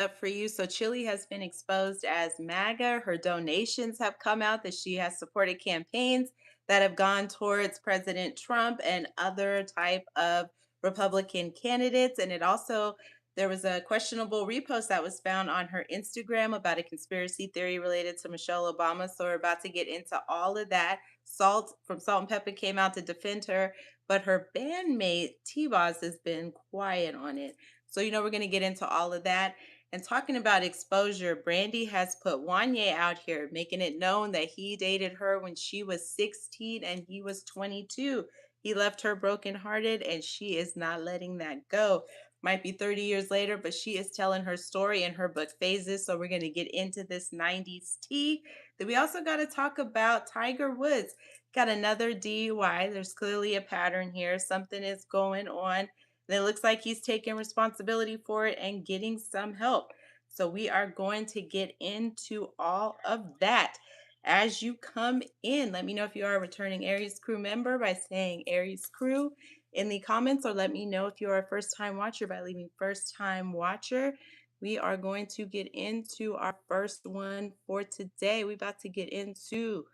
up for you. So Chili has been exposed as MAGA. Her donations have come out that she has supported campaigns that have gone towards President Trump and other type of Republican candidates. And it also there was a questionable repost that was found on her Instagram about a conspiracy theory related to Michelle Obama. So we're about to get into all of that. Salt from Salt and Pepper came out to defend her, but her bandmate T-Boz has been quiet on it. So we're going to get into all of that. And talking about exposure, Brandy has put Wanya out here, making it known that he dated her when she was 16 and he was 22. He left her brokenhearted, and she is not letting that go. Might be 30 years later, but she is telling her story in her book Phases. So we're going to get into this 90s tea. Then we also got to talk about Tiger Woods. Got another DUI. There's clearly a pattern here. Something is going on. And it looks like he's taking responsibility for it and getting some help. So we are going to get into all of that. As you come in, let me know if you are a returning Aries crew member by saying Aries crew in the comments, or let me know if you're a first time watcher by leaving first time watcher. We are going to get into our first one for today. We're about to get into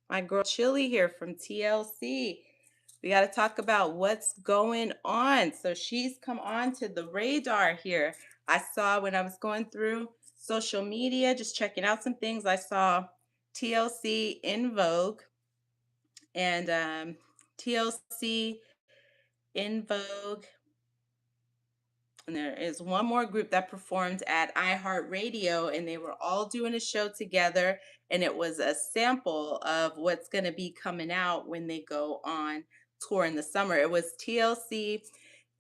my girl Chilli here from TLC. We got to talk about what's going on. So she's come on to the radar here. I saw when I was going through social media, just checking out some things, I saw TLC in Vogue and TLC in Vogue. And there is one more group that performed at iHeartRadio, and they were all doing a show together. And it was a sample of what's going to be coming out when they go on tour in the summer. It was TLC,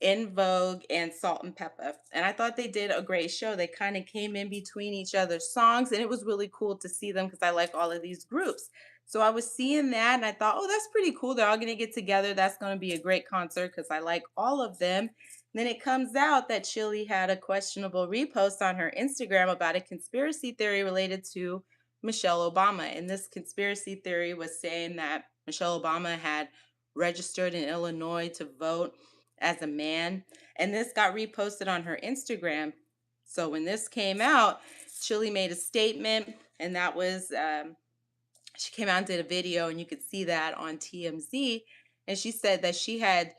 In Vogue, and Salt and Pepper. And I thought they did a great show. They kind of came in between each other's songs, and it was really cool to see them because I like all of these groups. So I was seeing that, and I thought, oh, that's pretty cool. They're all going to get together. That's going to be a great concert because I like all of them. Then it comes out that Chilli had a questionable repost on her Instagram about a conspiracy theory related to Michelle Obama. And this conspiracy theory was saying that Michelle Obama had registered in Illinois to vote as a man. And this got reposted on her Instagram. So when this came out, Chilli made a statement, and that was she came out and did a video, and you could see that on TMZ. And she said that she had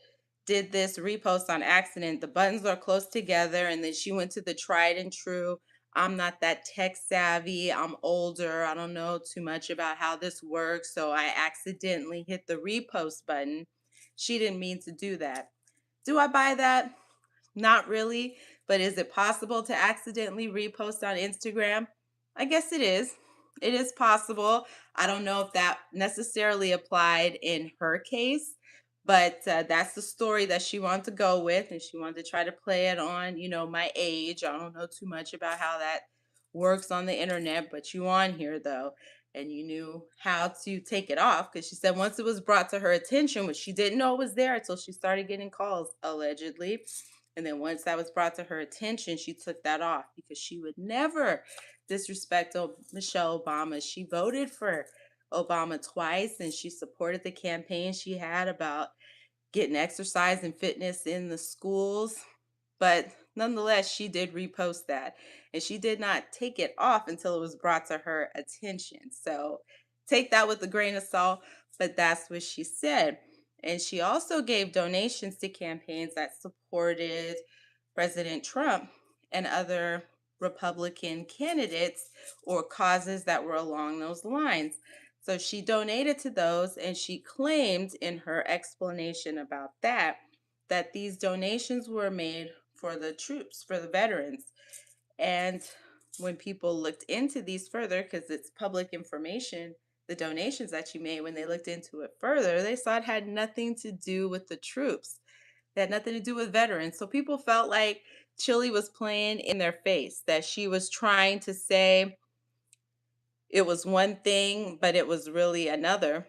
did this repost on accident. The buttons are close together, and then she went to the tried and true. I'm not that tech savvy. I'm older. I don't know too much about how this works. So I accidentally hit the repost button. She didn't mean to do that. Do I buy that? Not really. But is it possible to accidentally repost on Instagram? I guess it is. It is possible. I don't know if that necessarily applied in her case, but that's the story that she wanted to go with, and she wanted to try to play it on, my age. I don't know too much about how that works on the internet, but you on here though, and you knew how to take it off because she said once it was brought to her attention, which she didn't know it was there until she started getting calls allegedly. And then once that was brought to her attention, she took that off because she would never disrespect Michelle Obama. She voted for Obama twice, and she supported the campaign she had about getting exercise and fitness in the schools. But nonetheless, she did repost that, and she did not take it off until it was brought to her attention. So take that with a grain of salt, but that's what she said. And she also gave donations to campaigns that supported President Trump and other Republican candidates or causes that were along those lines. So she donated to those, and she claimed in her explanation about that these donations were made for the troops, for the veterans. And when people looked into these further, because it's public information, the donations that she made, when they looked into it further, they saw it had nothing to do with the troops. It had nothing to do with veterans. So people felt like Chilli was playing in their face, that she was trying to say it was one thing, but it was really another.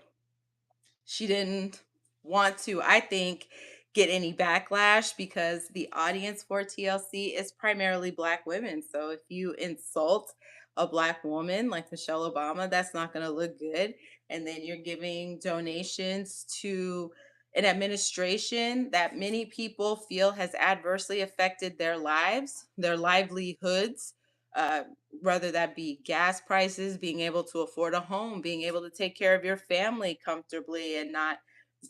She didn't want to, I think, get any backlash because the audience for TLC is primarily Black women. So if you insult a Black woman like Michelle Obama, that's not going to look good. And then you're giving donations to an administration that many people feel has adversely affected their lives, their livelihoods. uh, whether that be gas prices, being able to afford a home, being able to take care of your family comfortably and not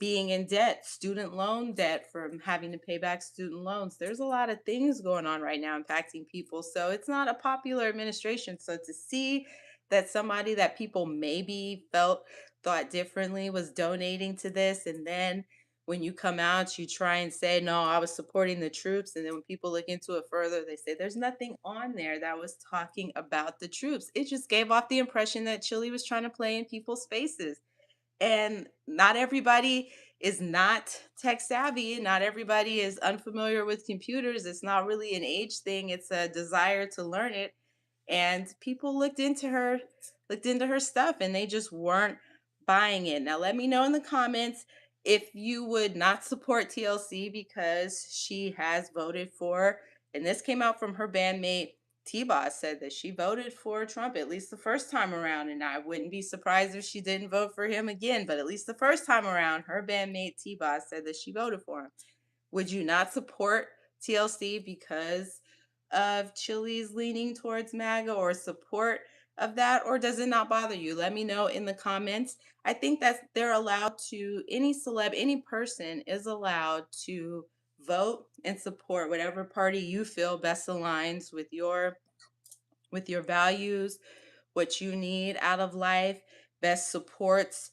being in debt, student loan debt from having to pay back student loans. There's a lot of things going on right now impacting people. So it's not a popular administration. So to see that somebody that people maybe thought differently was donating to this, and then when you come out, you try and say, no, I was supporting the troops. And then when people look into it further, they say there's nothing on there that was talking about the troops. It just gave off the impression that Chile was trying to play in people's faces. And not everybody is not tech savvy. Not everybody is unfamiliar with computers. It's not really an age thing, it's a desire to learn it. And people looked into her stuff, and they just weren't buying it. Now let me know in the comments if you would not support TLC because she has voted for, and this came out from her bandmate T-Boss, said that she voted for Trump at least the first time around, and I wouldn't be surprised if she didn't vote for him again, but at least the first time around her bandmate T-Boss said that she voted for him. Would you not support TLC because of Chili's leaning towards MAGA or support of that? Or does it not bother you? Let me know in the comments. I think that they're allowed to, any celeb, any person is allowed to vote and support whatever party you feel best aligns with your values, what you need out of life, best supports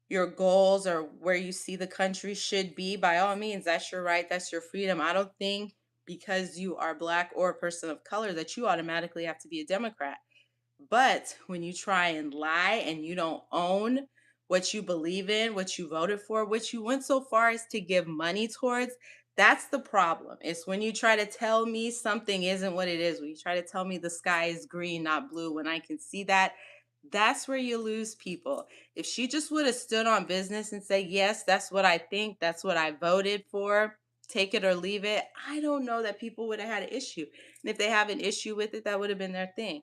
your goals or where you see the country should be. By all means, that's your right, that's your freedom. I don't think because you are black or a person of color that you automatically have to be a Democrat. But when you try and lie and you don't own what you believe in, what you voted for, what you went so far as to give money towards, that's the problem. It's when you try to tell me something isn't what it is, when you try to tell me the sky is green, not blue, when I can see that, that's where you lose people. If she just would have stood on business and say, yes, that's what I think, that's what I voted for, take it or leave it, I don't know that people would have had an issue. And if they have an issue with it, that would have been their thing.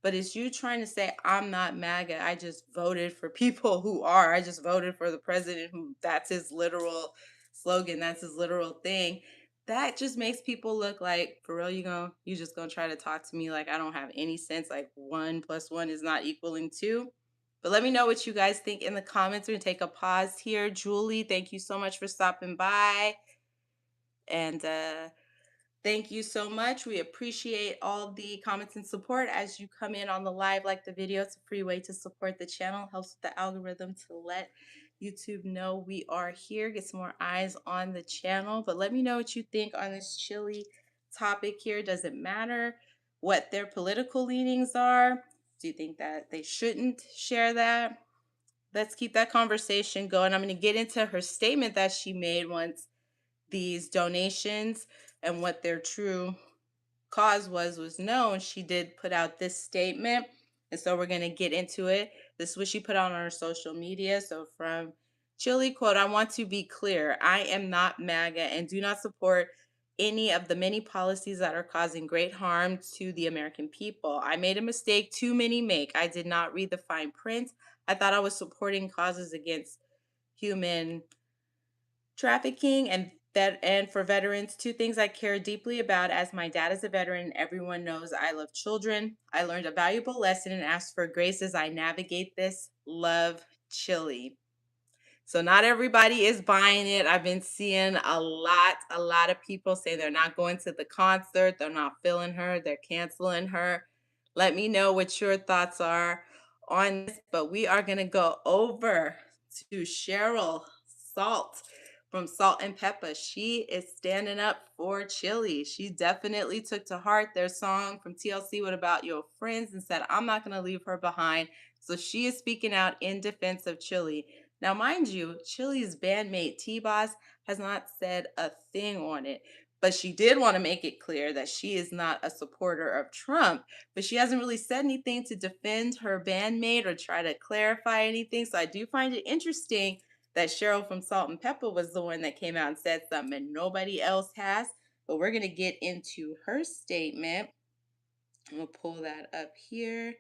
But it's you trying to say, I'm not MAGA. I just voted for people who are. I just voted for the president who that's his literal slogan. That's his literal thing. That just makes people look like, for real, you just gonna try to talk to me like I don't have any sense, like 1 plus 1 is not equaling 2. But let me know what you guys think in the comments. We're gonna take a pause here. Julie, thank you so much for stopping by. And thank you so much. We appreciate all the comments and support as you come in on the live, like the video. It's a free way to support the channel. Helps with the algorithm to let YouTube know we are here, get some more eyes on the channel. But let me know what you think on this Chili topic here. Does it matter what their political leanings are? Do you think that they shouldn't share that? Let's keep that conversation going. I'm going to get into her statement that she made once these donations and what their true cause was known. She did put out this statement, and so we're going to get into it. This is what she put out on her social media. So from Chilli, quote, I want to be clear, I am not MAGA and do not support any of the many policies that are causing great harm to the American people. I made a mistake too many make. I did not read the fine print. I thought I was supporting causes against human trafficking and for veterans, two things I care deeply about. As my dad is a veteran, everyone knows I love children. I learned a valuable lesson and ask for grace as I navigate this. Love, Chili. So not everybody is buying it. I've been seeing a lot of people say they're not going to the concert, they're not feeling her, they're canceling her. Let me know what your thoughts are on this, but we are going to go over to Cheryl Salt from Salt and Pepper. She is standing up for Chili. She definitely took to heart their song from TLC, What About Your Friends, and said, I'm not going to leave her behind. So she is speaking out in defense of Chili. Now, mind you, Chili's bandmate T-Boss has not said a thing on it, but she did want to make it clear that she is not a supporter of Trump, but she hasn't really said anything to defend her bandmate or try to clarify anything. So I do find it interesting that Cheryl from Salt and Pepper was the one that came out and said something and nobody else has. But we're going to get into her statement. I'm going to pull that up here.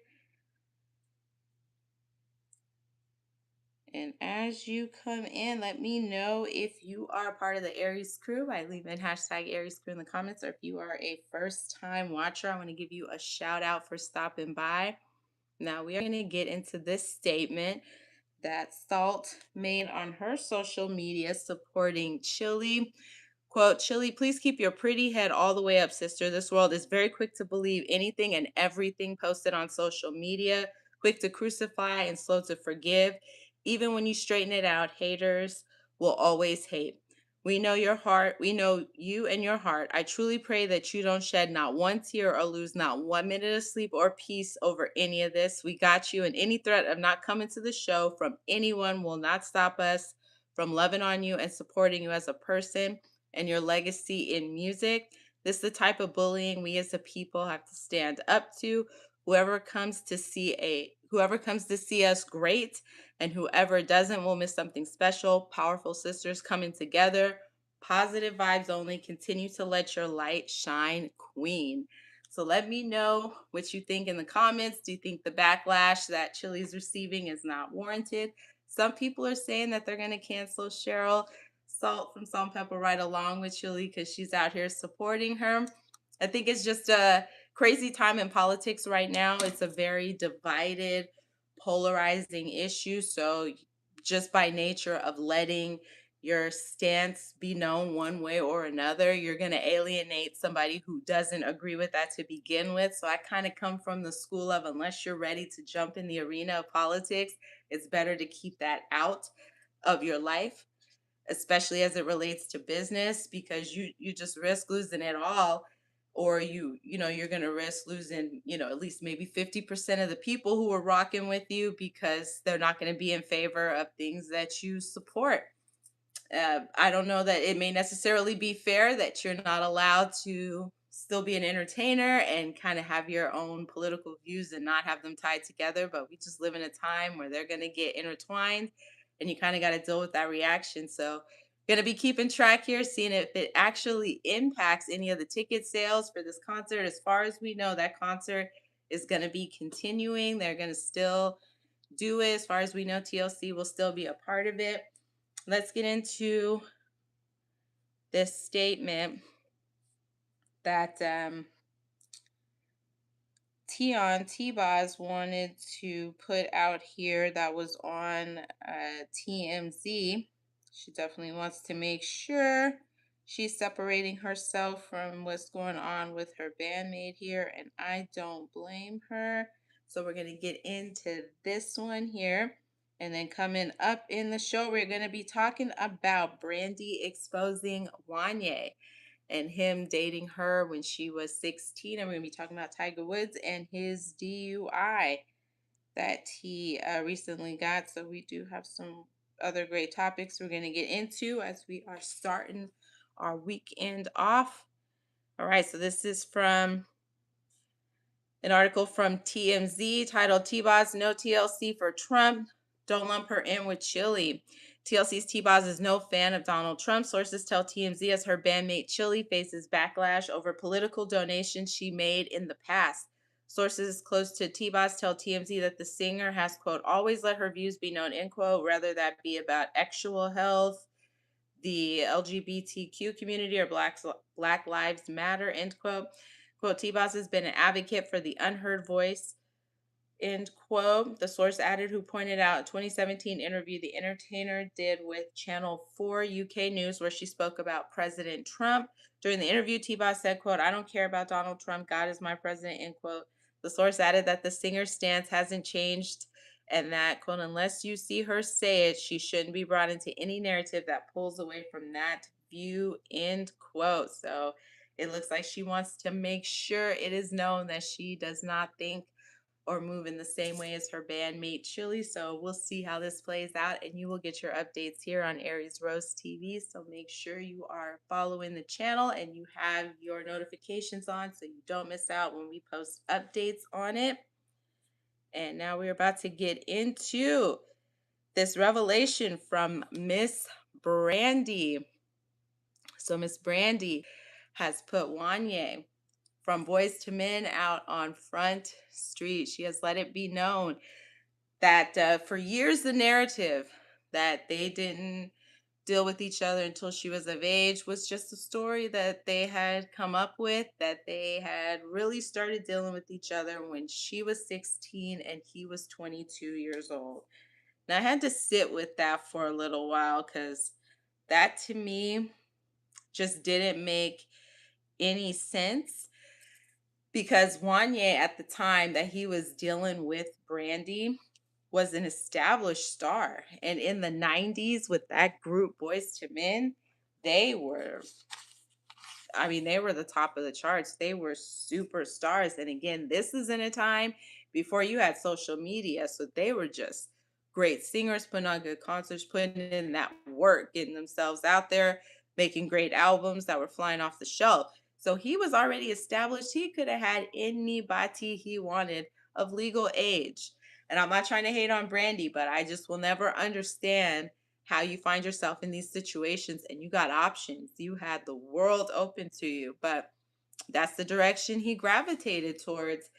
And as you come in, let me know if you are part of the Aries crew by leaving hashtag Aries crew in the comments, or if you are a first time watcher, I want to give you a shout out for stopping by. Now we are going to get into this statement that Salt made on her social media supporting Chilli. Quote, Chilli, please keep your pretty head all the way up, sister. This world is very quick to believe anything and everything posted on social media, quick to crucify and slow to forgive. Even when you straighten it out, haters will always hate. We know your heart. We know you and your heart. I truly pray that you don't shed not one tear or lose not 1 minute of sleep or peace over any of this. We got you, and any threat of not coming to the show from anyone will not stop us from loving on you and supporting you as a person and your legacy in music. This is the type of bullying we as a people have to stand up to. Whoever comes to see us, great, and whoever doesn't will miss something special. Powerful sisters coming together. Positive vibes only. Continue to let your light shine, queen. So let me know what you think in the comments. Do you think the backlash that Chilli's receiving is not warranted? Some people are saying that they're going to cancel Cheryl Salt from Salt and Pepper right along with Chilli because she's out here supporting her. I think it's just a crazy time in politics right now. It's a very divided, polarizing issue. So, just by nature of letting your stance be known one way or another, you're going to alienate somebody who doesn't agree with that to begin with. So, I kind of come from the school of unless you're ready to jump in the arena of politics, it's better to keep that out of your life, especially as it relates to business, because you just risk losing it all, or you're going to risk losing at least maybe 50% of the people who are rocking with you because they're not going to be in favor of things that you support. I don't know that it may necessarily be fair that you're not allowed to still be an entertainer and kind of have your own political views and not have them tied together. But we just live in a time where they're going to get intertwined, and you kind of got to deal with that reaction. So, going to be keeping track here, seeing if it actually impacts any of the ticket sales for this concert. As far as we know, that concert is going to be continuing. They're going to still do it. As far as we know, TLC will still be a part of it. Let's get into this statement that T-Boz wanted to put out here that was on TMZ. She definitely wants to make sure she's separating herself from what's going on with her bandmate here, and I don't blame her. So we're going to get into this one here. And then coming up in the show, we're going to be talking about Brandy exposing Wanya and him dating her when she was 16. And we're going to be talking about Tiger Woods and his DUI that he recently got. So we do have some other great topics we're going to get into as we are starting our weekend off. All right, so this is from an article from TMZ titled T-Boz, No TLC for Trump. Don't lump her in with Chilli. TLC's T-Boz is no fan of Donald Trump. Sources tell TMZ as her bandmate Chilli faces backlash over political donations she made in the past. Sources close to T-Boz tell TMZ that the singer has, quote, always let her views be known, end quote, whether that be about actual health, the LGBTQ community, or Black Lives Matter, end quote. Quote, T-Boz has been an advocate for the unheard voice, end quote. The source added, who pointed out a 2017 interview the entertainer did with Channel 4 UK News, where she spoke about President Trump. During the interview, T-Boz said, quote, I don't care about Donald Trump. God is my president, end quote. The source added that the singer's stance hasn't changed and that, quote, unless you see her say it, she shouldn't be brought into any narrative that pulls away from that view, end quote. So it looks like she wants to make sure it is known that she does not think or move in the same way as her bandmate Chilli. So we'll see how this plays out, and you will get your updates here on Aries Rose TV. So make sure you are following the channel and you have your notifications on so you don't miss out when we post updates on it. And now we're about to get into this revelation from Miss Brandy. So Miss Brandy has put Wanya from Boys to Men out on Front Street. She has let it be known that for years the narrative that they didn't deal with each other until she was of age was just a story that they had come up with, that they had really started dealing with each other when she was 16 and he was 22 years old. And I had to sit with that for a little while because that to me just didn't make any sense, because Wanya at the time that he was dealing with Brandy was an established star. And in the 90s with that group Boys to Men, they were, I mean, they were the top of the charts. They were superstars. And again, this is in a time before you had social media. So they were just great singers, putting on good concerts, putting in that work, getting themselves out there, making great albums that were flying off the shelf. So he was already established. He could have had anybody he wanted of legal age. And I'm not trying to hate on Brandy, but I just will never understand how you find yourself in these situations and you got options. You had the world open to you, but that's the direction he gravitated towards.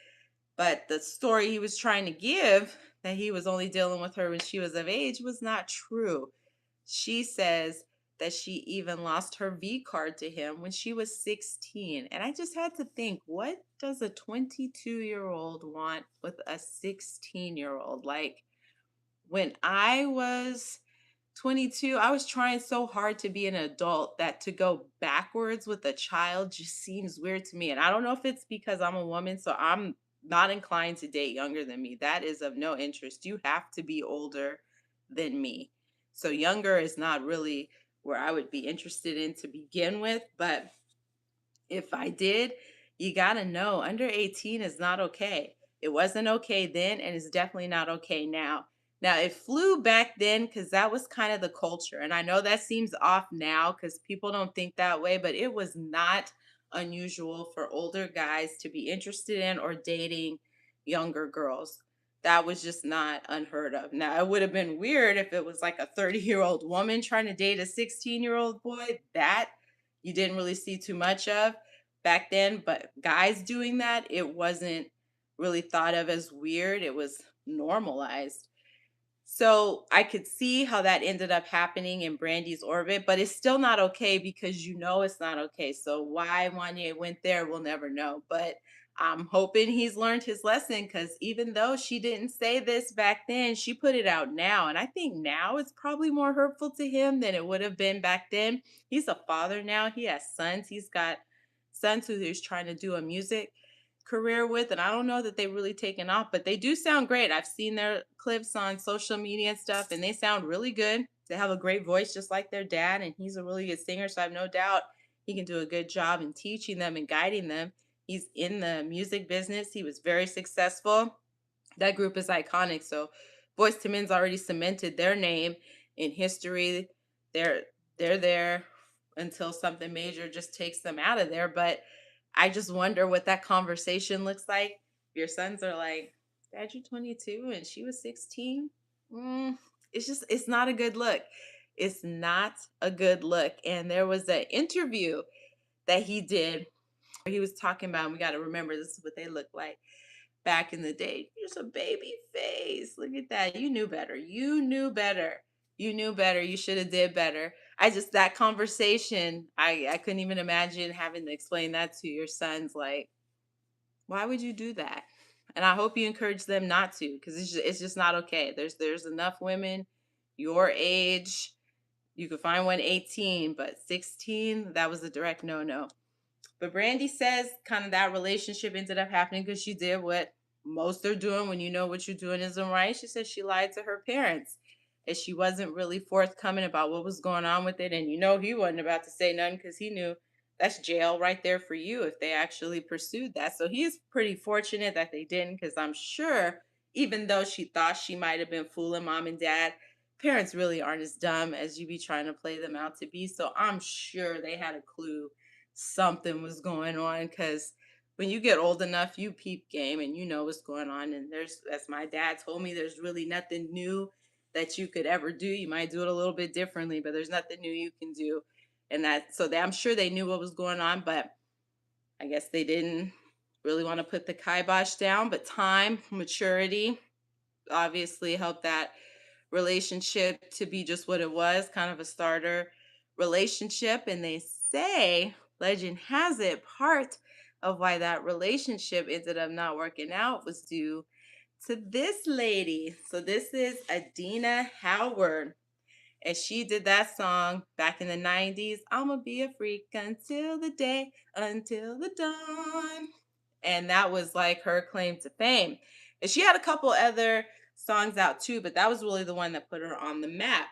But the story he was trying to give, that he was only dealing with her when she was of age, was not true. She says that she even lost her V card to him when she was 16. And I just had to think, what does a 22-year-old want with a 16-year-old? Like, when I was 22, I was trying so hard to be an adult that to go backwards with a child just seems weird to me. And I don't know if it's because I'm a woman, so I'm not inclined to date younger than me. That is of no interest. You have to be older than me. So younger is not really where I would be interested in to begin with. But if I did, you got to know under 18 is not okay. It wasn't okay then, and it's definitely not okay now. Now, it flew back then because that was kind of the culture. And I know that seems off now because people don't think that way, but it was not unusual for older guys to be interested in or dating younger girls. That was just not unheard of. Now, it would have been weird if it was like a 30-year-old woman trying to date a 16-year-old boy. That you didn't really see too much of back then, but guys doing that, it wasn't really thought of as weird. It was normalized. So I could see how that ended up happening in Brandy's orbit, but it's still not okay because you know it's not okay. So why Wanya went there, we'll never know. But I'm hoping he's learned his lesson because even though she didn't say this back then, she put it out now. And I think now it's probably more hurtful to him than it would have been back then. He's a father now. He has sons. He's got sons who he's trying to do a music career with, and I don't know that they really taken off, but they do sound great. I've seen their clips on social media and stuff, and they sound really good. They have a great voice just like their dad, and he's a really good singer, so I have no doubt he can do a good job in teaching them and guiding them. He's in the music business. He was very successful. That group is iconic. So Boyz II Men's already cemented their name in history. They're they're there until something major just takes them out of there. But I just wonder what that conversation looks like. Your sons are like, Dad, you 22 and she was 16. It's not a good look. It's not a good look. And there was an interview that he did where he was talking about, and we got to remember this is what they look like back in the day. You're just a baby face. Look at that. You knew better. You knew better. You knew better. You should have did better. I just that conversation, I couldn't even imagine having to explain that to your sons. Like, why would you do that? And I hope you encourage them not to, because it's just not okay. There's enough women your age. You could find one 18, but 16, that was a direct no-no. But Brandy says kind of that relationship ended up happening because she did what most are doing when you know what you're doing isn't right. She said she lied to her parents and she wasn't really forthcoming about what was going on with it. And you know, he wasn't about to say nothing because he knew that's jail right there for you if they actually pursued that. So he's pretty fortunate that they didn't, because I'm sure even though she thought she might have been fooling mom and dad, parents really aren't as dumb as you be trying to play them out to be. So I'm sure they had a clue something was going on, because when you get old enough, you peep game and you know what's going on. And there's, as my dad told me, there's really nothing new that you could ever do. You might do it a little bit differently, but there's nothing new you can do. And that, so I'm sure they knew what was going on, but I guess they didn't really want to put the kibosh down. But time, maturity obviously helped that relationship to be just what it was, kind of a starter relationship. And they say, legend has it, part of why that relationship ended up not working out was due to this lady. So this is Adina Howard. And she did that song back in the 90s. I'ma be a freak until the day, until the dawn. And that was like her claim to fame. And she had a couple other songs out too, but that was really the one that put her on the map.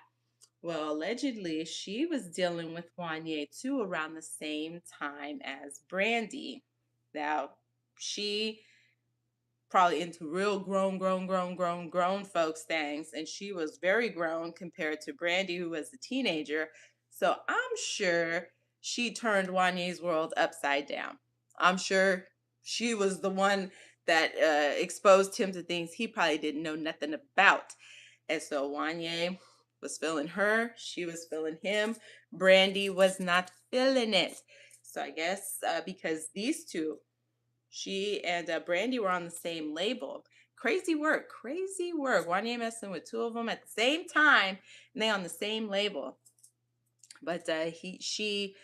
Well, allegedly, she was dealing with Wanya too around the same time as Brandy. Now, she probably into real grown folks things. And she was very grown compared to Brandy, who was a teenager. So I'm sure she turned Wanye's world upside down. I'm sure she was the one that exposed him to things he probably didn't know nothing about. And so Wanye was feeling her, she was feeling him. Brandy was not feeling it. So I guess because these two, she and Brandy were on the same label. Crazy work, crazy work. Wanya messing with two of them at the same time, and they on the same label. But she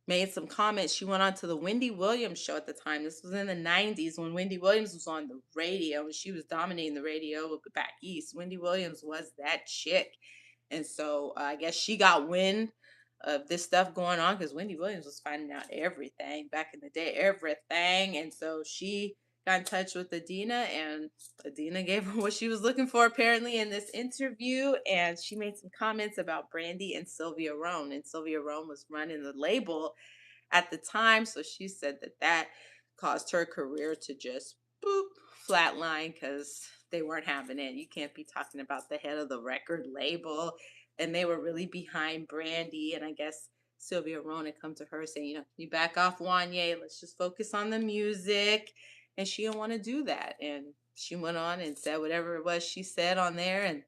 made some comments. She went on to the Wendy Williams show at the time. This was in the 90s when Wendy Williams was on the radio and she was dominating the radio back east. Wendy Williams was that chick. And so I guess she got wind of this stuff going on because Wendy Williams was finding out everything back in the day, everything. And so she got in touch with Adina, and Adina gave her what she was looking for apparently in this interview. And she made some comments about Brandy and Sylvia Rhone. And Sylvia Rhone was running the label at the time. So she said that that caused her career to just boop, flatline because they weren't having it. You can't be talking about the head of the record label. And they were really behind Brandy. And I guess Sylvia Rhone had come to her saying, you know, you back off Wanya, let's just focus on the music. And she didn't want to do that. And she went on and said whatever it was she said on there. And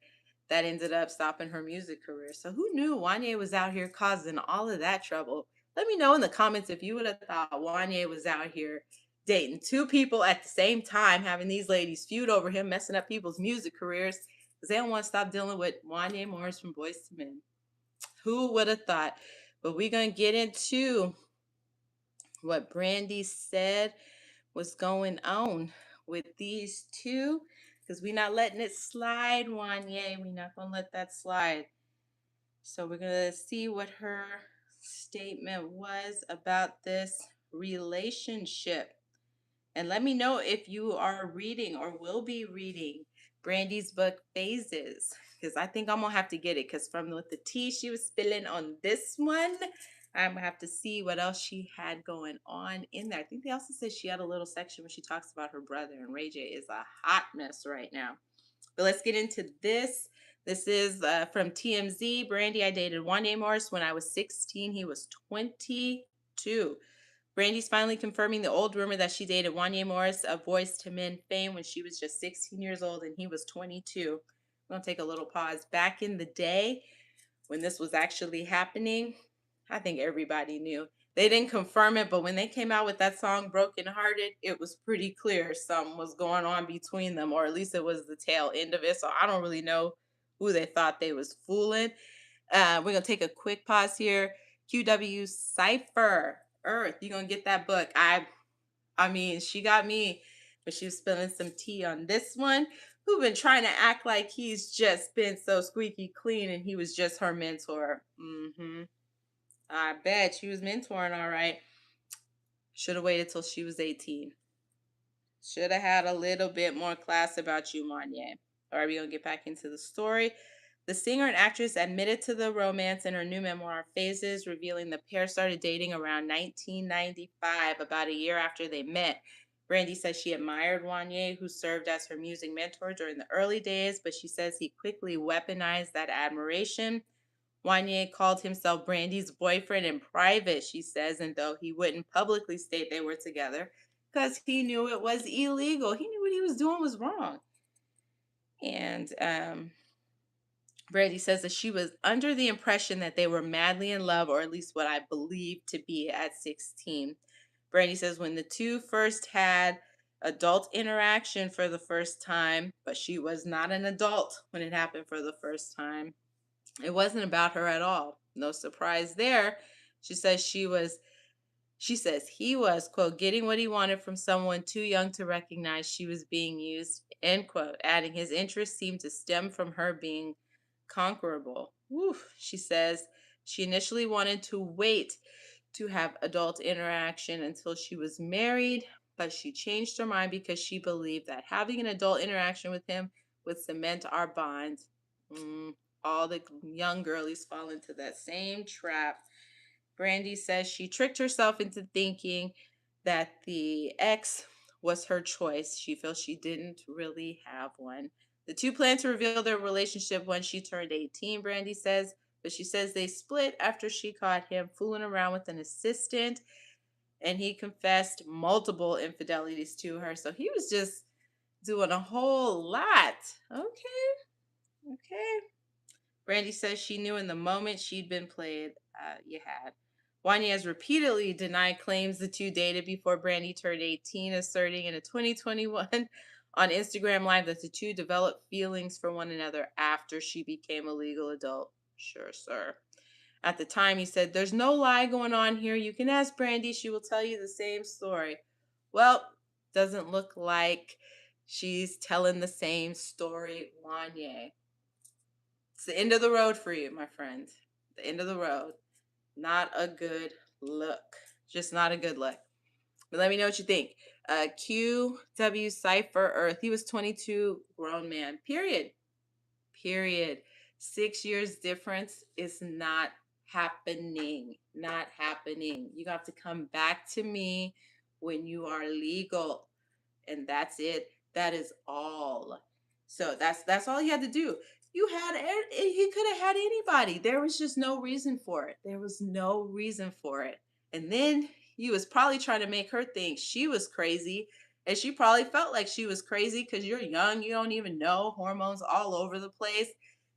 that ended up stopping her music career. So who knew Wanya was out here causing all of that trouble? Let me know in the comments if you would have thought Wanya was out here dating two people at the same time, having these ladies feud over him, messing up people's music careers because they don't want to stop dealing with Wanya Morris from Boys to Men. Who would have thought? But we're going to get into what Brandy said was going on with these two because we're not letting it slide, Wanya. We're not going to let that slide. So we're going to see what her statement was about this relationship. And let me know if you are reading or will be reading Brandy's book Phases, because I think I'm gonna have to get it. Because from what the tea she was spilling on this one, I'm gonna have to see what else she had going on in there. I think they also said she had a little section where she talks about her brother, and Ray J is a hot mess right now. But let's get into this. This is from TMZ. Brandy, I dated Wanya Morris when I was 16. He was 22. Brandy's finally confirming the old rumor that she dated Wanya Morris of Boys to Men fame when she was just 16 years old and he was 22. I'm going to take a little pause. Back in the day when this was actually happening, I think everybody knew. They didn't confirm it, but when they came out with that song Broken Hearted, it was pretty clear something was going on between them, or at least it was the tail end of it. So I don't really know who they thought they was fooling. We're going to take a quick pause here. QW Cypher Earth, you're going to get that book. I mean, she got me, but she was spilling some tea on this one. Who been trying to act like he's just been so squeaky clean and he was just her mentor. I bet she was mentoring, all right. Should have waited till she was 18. Should have had a little bit more class about you, Wanya. All right, we're going to get back into the story. The singer and actress admitted to the romance in her new memoir, Phases, revealing the pair started dating around 1995, about a year after they met. Brandy says she admired Wanya, who served as her music mentor during the early days, but she says he quickly weaponized that admiration. Wanya called himself Brandy's boyfriend in private, she says, and though he wouldn't publicly state they were together because he knew it was illegal. He knew what he was doing was wrong. And Brandy says that she was under the impression that they were madly in love, or at least what I believe to be at 16. Brandy says when the two first had adult interaction for the first time, but she was not an adult when it happened for the first time. It wasn't about her at all. No surprise there. She says she says he was, quote, getting what he wanted from someone too young to recognize she was being used, end quote, adding his interest seemed to stem from her being conquerable. Oof, she says she initially wanted to wait to have adult interaction until she was married, but she changed her mind because she believed that having an adult interaction with him would cement our bond. Mm, all the young girlies fall into that same trap. Brandy says she tricked herself into thinking that the ex was her choice. She feels she didn't really have one. The two plan to reveal their relationship when she turned 18, Brandy says, but she says they split after she caught him fooling around with an assistant and he confessed multiple infidelities to her. So he was just doing a whole lot. Okay, okay. Brandy says she knew in the moment she'd been played. You had. Wanya has repeatedly denied claims the two dated before Brandy turned 18, asserting in a 2021 on Instagram Live that the two developed feelings for one another after she became a legal adult. Sure, sir. At the time, he said, "There's no lie going on here. You can ask Brandy. She will tell you the same story." Well, doesn't look like she's telling the same story, Wanya. It's the end of the road for you, my friend. The end of the road. Not a good look. Just not a good look. But let me know what you think. QW Cypher Earth. He was 22, grown man. Period. Period. 6 years difference is not happening. Not happening. You have to come back to me when you are legal, and that's it. That is all. So that's all he had to do. You had he could have had anybody. There was just no reason for it. There was no reason for it. And then he was probably trying to make her think she was crazy. And she probably felt like she was crazy because you're young, you don't even know, hormones all over the place.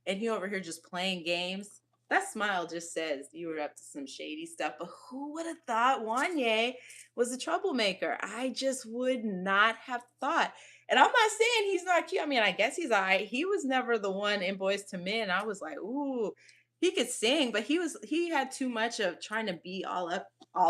And he over here just playing games. That smile just says you were up to some shady stuff. But who would have thought Wanye was a troublemaker? I just would not have thought. And I'm not saying he's not cute. I mean, I guess he's all right. He was never the one in Boys to Men. I was like, ooh, he could sing, but he had too much of trying to be all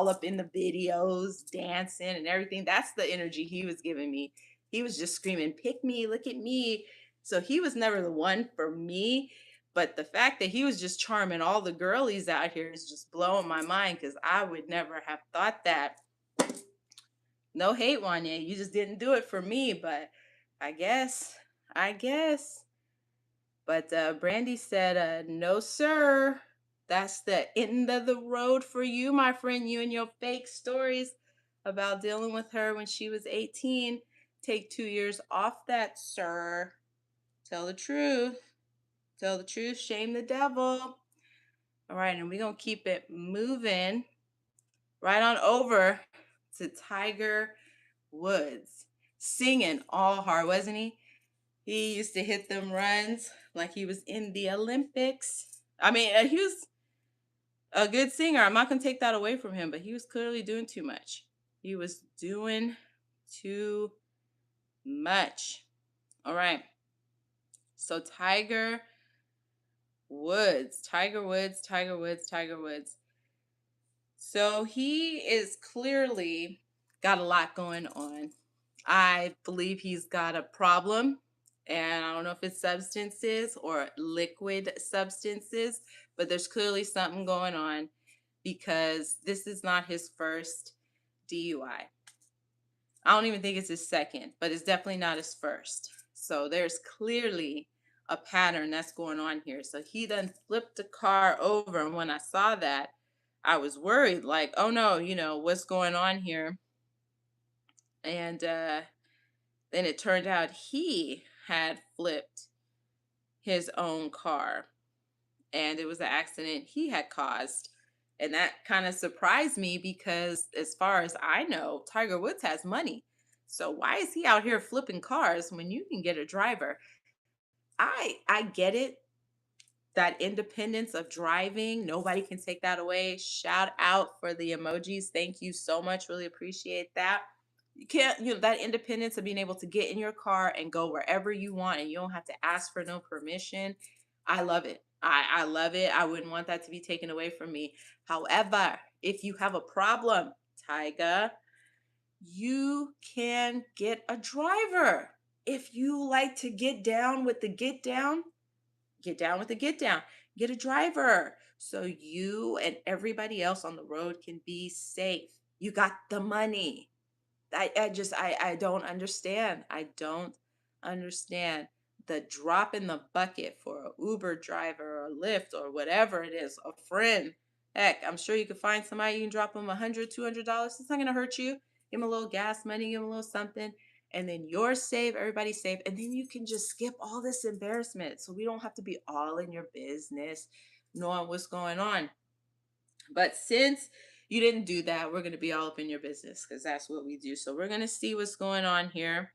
up in the videos, dancing and everything. That's the energy he was giving me. He was just screaming, "Pick me, look at me." So he was never the one for me. But the fact that he was just charming all the girlies out here is just blowing my mind because I would never have thought that. No hate, Wanya. You just didn't do it for me, but I guess, I guess. But Brandy said, "No, sir. That's the end of the road for you, my friend. You and your fake stories about dealing with her when she was 18. Take 2 years off that, sir. Tell the truth. Tell the truth. Shame the devil." All right, and we're going to keep it moving right on over to Tiger Woods. Singing all hard, wasn't he? He used to hit them runs like he was in the Olympics. I mean, he was a good singer. I'm not going to take that away from him, but he was clearly doing too much. He was doing too much. All right. So Tiger Woods, Tiger Woods, Tiger Woods, Tiger Woods. So he is clearly got a lot going on. I believe he's got a problem, and I don't know if it's substances or liquid substances, but there's clearly something going on because this is not his first DUI. I don't even think it's his second, but it's definitely not his first. So there's clearly a pattern that's going on here. So he done flipped the car over, and when I saw that, I was worried, like, oh no, what's going on here? And then it turned out he had flipped his own car, and it was an accident he had caused. And that kind of surprised me because, as far as I know, Tiger Woods has money. So why is he out here flipping cars when you can get a driver? I get it. That independence of driving, nobody can take that away. Shout out for the emojis. Thank you so much. Really appreciate that. You can't, that independence of being able to get in your car and go wherever you want and you don't have to ask for no permission. I love it. I love it. I wouldn't want that to be taken away from me. However, if you have a problem, Tyga, you can get a driver. If you like to get down with the get down, get a driver so you and everybody else on the road can be safe. You got the money. I don't understand. I don't understand the drop in the bucket for a Uber driver or Lyft or whatever it is, a friend. Heck, I'm sure you could find somebody you can drop them $100, $200. It's not going to hurt you. Give them a little gas money, give them a little something, and then you're safe, everybody's safe, and then you can just skip all this embarrassment. So we don't have to be all in your business, knowing what's going on. But since you didn't do that, we're going to be all up in your business because that's what we do. So we're going to see what's going on here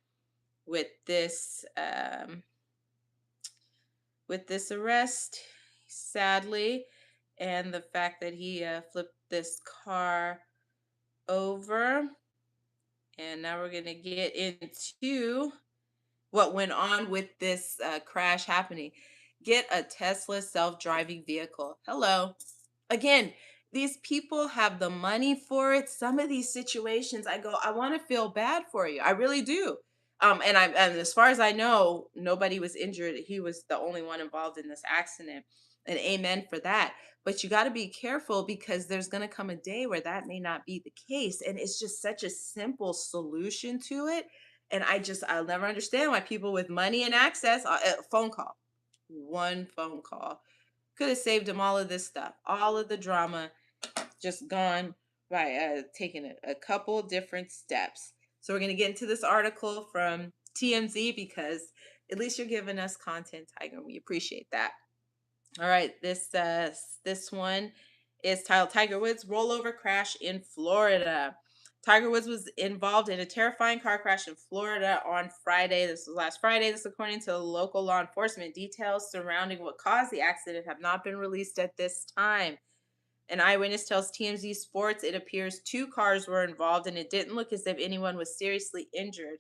with this arrest, sadly, and the fact that he flipped this car over. And now we're going to get into what went on with this crash happening. Get a Tesla self-driving vehicle. Hello. Again, these people have the money for it. Some of these situations, I go, I want to feel bad for you. I really do. And as far as I know, nobody was injured. He was the only one involved in this accident. And amen for that. But you got to be careful because there's going to come a day where that may not be the case. And it's just such a simple solution to it. And I'll never understand why people with money and access, phone call, one phone call could have saved him all of this stuff, all of the drama, just gone by taking a couple different steps. So we're going to get into this article from TMZ because at least you're giving us content, Tiger. We appreciate that. All right, this one is titled Tiger Woods rollover crash in Florida. Tiger Woods was involved in a terrifying car crash in Florida on Friday. This was last Friday. This, according to local law enforcement. Details surrounding what caused the accident have not been released at this time. An eyewitness tells TMZ Sports it appears two cars were involved and it didn't look as if anyone was seriously injured.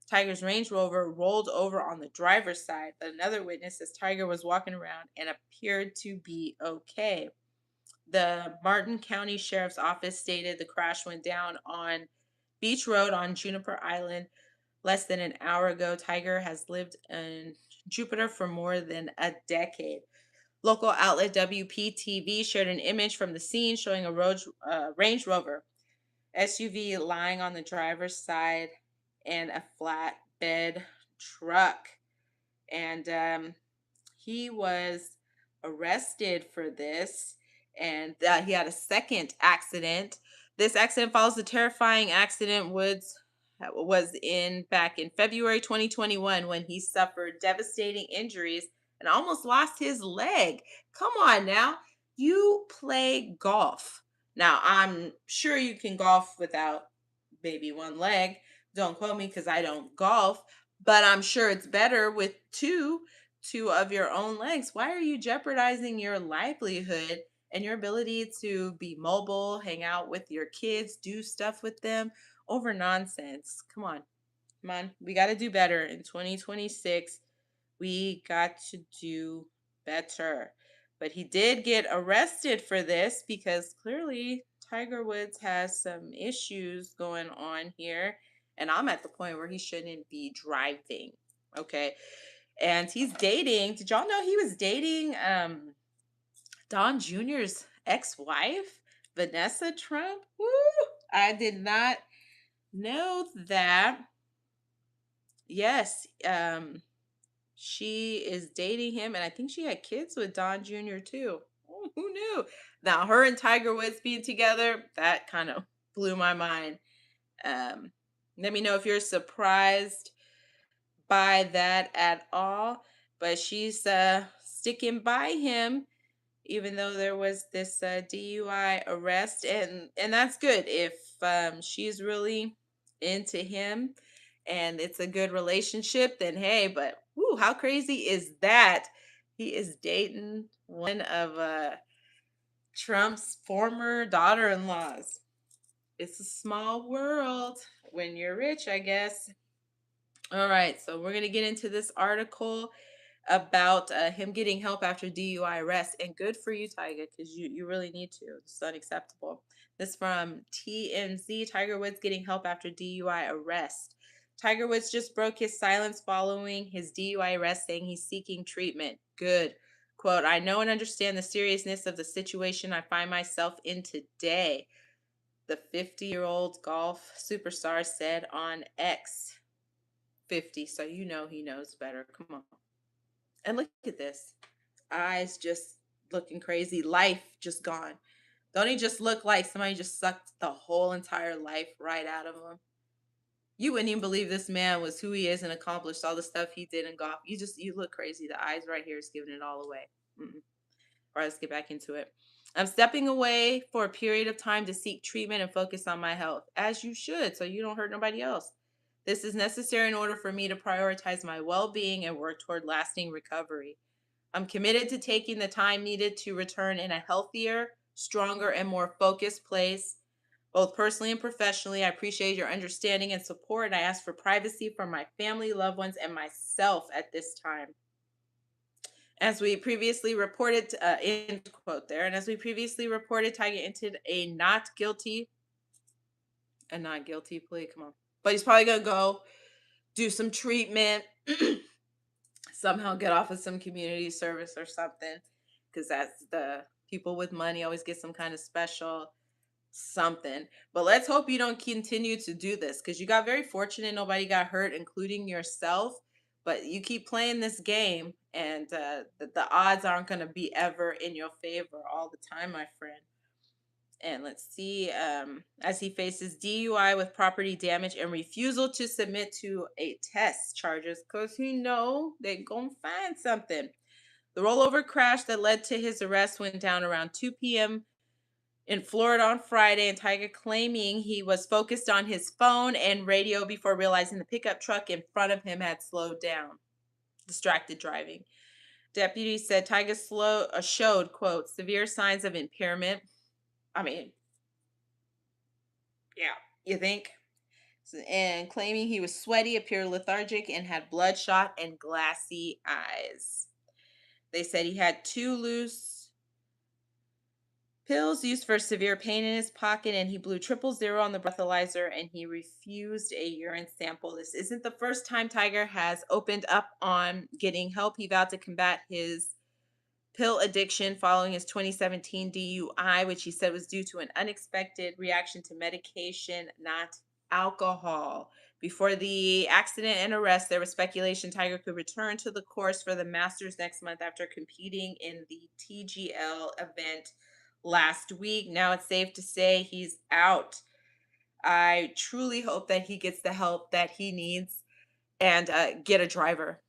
Tiger's Range Rover rolled over on the driver's side, but another witness says Tiger was walking around and appeared to be okay. The Martin County Sheriff's Office stated the crash went down on Beach Road on Juniper Island less than an hour ago. Tiger has lived in Jupiter for more than a decade. Local outlet WPTV shared an image from the scene showing a Range Rover SUV lying on the driver's side and a flatbed truck. And he was arrested for this, and he had a second accident. This accident follows the terrifying accident Woods was in back in February 2021 when he suffered devastating injuries and almost lost his leg. Come on now. You play golf. Now, I'm sure you can golf without maybe one leg. Don't quote me because I don't golf, but I'm sure it's better with two of your own legs. Why are you jeopardizing your livelihood and your ability to be mobile, hang out with your kids, do stuff with them over nonsense? Come on. Come on. We got to do better in 2026. We got to do better. But he did get arrested for this because clearly Tiger Woods has some issues going on here. And I'm at the point where he shouldn't be driving. Okay. And he's dating. Did y'all know he was dating Don Jr.'s ex-wife, Vanessa Trump? Woo! I did not know that. Yes, she is dating him, and I think she had kids with Don Jr. too. Oh, who knew? Now, her and Tiger Woods being together, that kind of blew my mind. Um, Let me know if you're surprised by that at all. But she's sticking by him, even though there was this DUI arrest, and that's good if she's really into him and it's a good relationship. Then hey, but whoo, how crazy is that? He is dating one of Trump's former daughter-in-laws. It's a small world when you're rich, I guess. All right, so we're going to get into this article about him getting help after DUI arrest. And good for you, Tiger, because you really need to. It's unacceptable. This from TMZ. Tiger Woods getting help after DUI arrest. Tiger Woods just broke his silence following his DUI arrest, saying he's seeking treatment. Good. Quote, I know and understand the seriousness of the situation I find myself in today, the 50-year-old golf superstar said on X. 50, so you know he knows better. Come on. And look at this. Eyes just looking crazy. Life just gone. Don't he just look like somebody just sucked the whole entire life right out of him? You wouldn't even believe this man was who he is and accomplished all the stuff he did in golf. You look crazy. The eyes right here is giving it all away. Mm-mm. All right, let's get back into it. I'm stepping away for a period of time to seek treatment and focus on my health, as you should, so you don't hurt nobody else. This is necessary in order for me to prioritize my well being and work toward lasting recovery. I'm committed to taking the time needed to return in a healthier, stronger, and more focused place, both personally and professionally. I appreciate your understanding and support. I ask for privacy from my family, loved ones, and myself at this time. As we previously reported, end quote there, and as we previously reported, Tiger entered a not guilty plea. Come on. But he's probably going to go do some treatment, somehow get off of some community service or something, because that's the people with money always get some kind of special something. But let's hope you don't continue to do this, because you got very fortunate. Nobody got hurt, including yourself. But you keep playing this game, and the odds aren't going to be ever in your favor all the time, my friend. And let's see, as he faces DUI with property damage and refusal to submit to a test charges, because you know they're going to find something. The rollover crash that led to his arrest went down around 2 p.m. in Florida on Friday, and Tiger claiming he was focused on his phone and radio before realizing the pickup truck in front of him had slowed down. Distracted driving. Deputies said Tiger showed, quote, severe signs of impairment. I mean, yeah, you think? And claiming he was sweaty, appeared lethargic, and had bloodshot and glassy eyes. They said he had 2 loose pills used for severe pain in his pocket, and he blew 000 on the breathalyzer, and he refused a urine sample. This isn't the first time Tiger has opened up on getting help. He vowed to combat his pill addiction following his 2017 DUI, which he said was due to an unexpected reaction to medication, not alcohol. Before the accident and arrest, there was speculation Tiger could return to the course for the Masters next month after competing in the TGL event last week. Now it's safe to say he's out. I truly hope that he gets the help that he needs, and get a driver.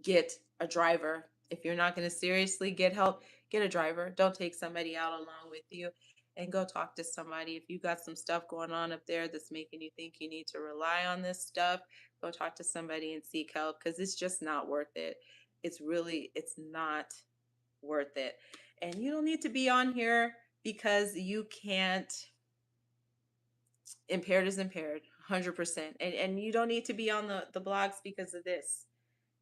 Get a driver. If you're not going to seriously get help, get a driver. Don't take somebody out along with you, and go talk to somebody. If you got some stuff going on up there that's making you think you need to rely on this stuff, go talk to somebody and seek help, because it's just not worth it. It's not worth it. And you don't need to be on here because you can't. Impaired is impaired, 100%. And you don't need to be on the blogs because of this.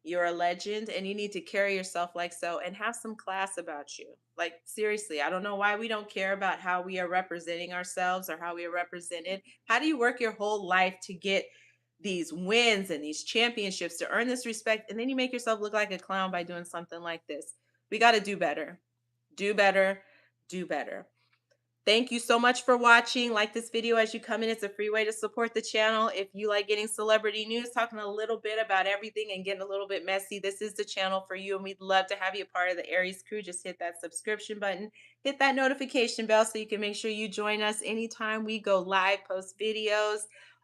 You're a legend, and you need to carry yourself like so, and have some class about you. Like, seriously, I don't know why we don't care about how we are representing ourselves or how we are represented. How do you work your whole life to get these wins and these championships to earn this respect, and then you make yourself look like a clown by doing something like this? We got to do better. Do better. Do better. Thank you so much for watching. Like this video as you come in. It's a free way to support the channel. If you like getting celebrity news, talking a little bit about everything and getting a little bit messy, this is the channel for you. And we'd love to have you a part of the Aries crew. Just hit that subscription button, hit that notification bell so you can make sure you join us anytime we go live, post videos,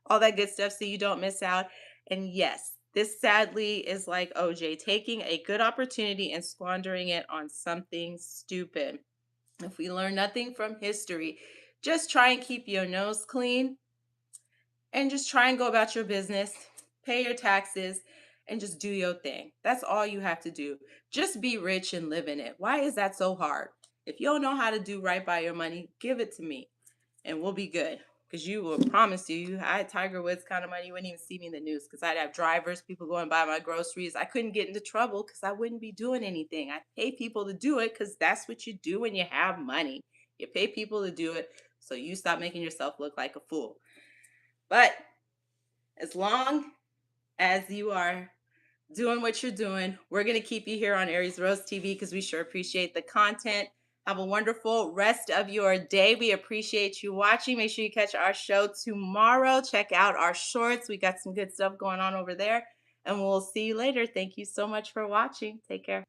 all that good stuff so you don't miss out. And yes, this sadly is like OJ, taking a good opportunity and squandering it on something stupid. If we learn nothing from history, just try and keep your nose clean, and just try and go about your business, pay your taxes, and just do your thing. That's all you have to do. Just be rich and live in it. Why is that so hard? If you don't know how to do right by your money, give it to me. and we'll be good. Because you will promise you, I had Tiger Woods kind of money, you wouldn't even see me in the news because I'd have drivers, people going by my groceries. I couldn't get into trouble because I wouldn't be doing anything. I pay people to do it because that's what you do when you have money. You pay people to do it, so you stop making yourself look like a fool. But as long as you are doing what you're doing, we're going to keep you here on Aries Rose TV because we sure appreciate the content. Have a wonderful rest of your day. We appreciate you watching. Make sure you catch our show tomorrow. Check out our shorts. We got some good stuff going on over there. And we'll see you later. Thank you so much for watching. Take care.